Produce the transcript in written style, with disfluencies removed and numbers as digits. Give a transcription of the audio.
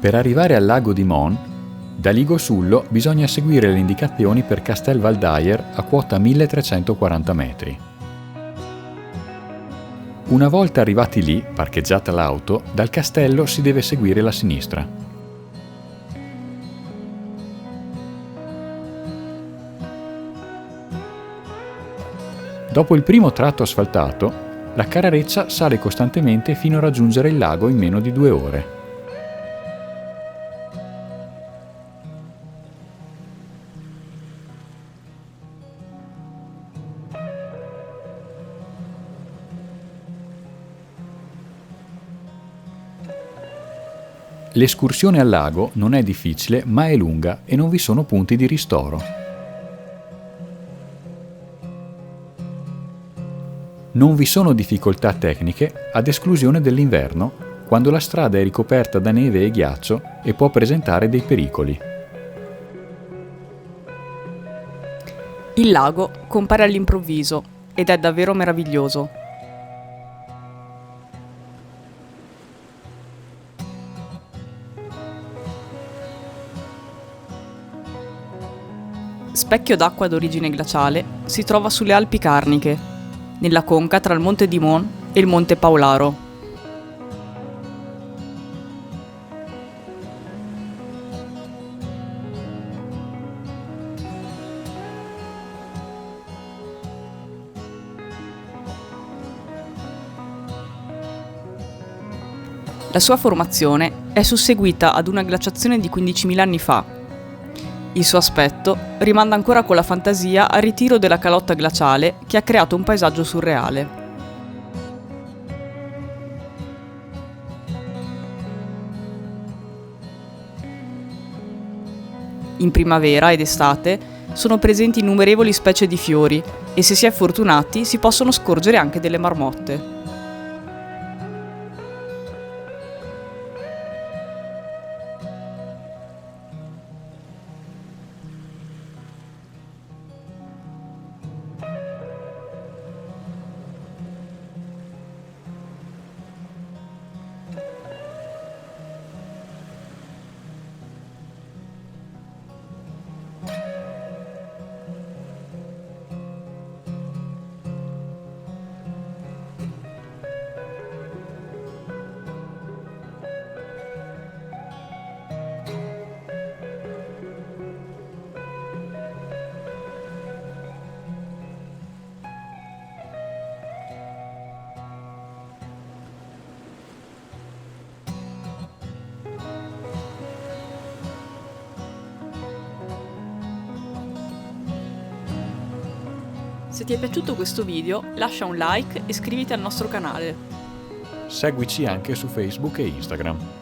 Per arrivare al lago di Mon, da Ligosullo bisogna seguire le indicazioni per Castel Valdayer a quota 1340 metri. Una volta arrivati lì, parcheggiata l'auto, dal castello si deve seguire la sinistra. Dopo il primo tratto asfaltato, la Carareccia sale costantemente fino a raggiungere il lago in meno di 2 ore. L'escursione al lago non è difficile, ma è lunga e non vi sono punti di ristoro. Non vi sono difficoltà tecniche, ad esclusione dell'inverno, quando la strada è ricoperta da neve e ghiaccio e può presentare dei pericoli. Il lago compare all'improvviso ed è davvero meraviglioso. Specchio d'acqua d'origine glaciale si trova sulle Alpi Carniche, nella conca tra il Monte di Mon e il Monte Paolaro. La sua formazione è susseguita ad una glaciazione di 15.000 anni fa. Il suo aspetto rimanda ancora con la fantasia al ritiro della calotta glaciale che ha creato un paesaggio surreale. In primavera ed estate sono presenti innumerevoli specie di fiori e se si è fortunati si possono scorgere anche delle marmotte. Se ti è piaciuto questo video, lascia un like e iscriviti al nostro canale. Seguici anche su Facebook e Instagram.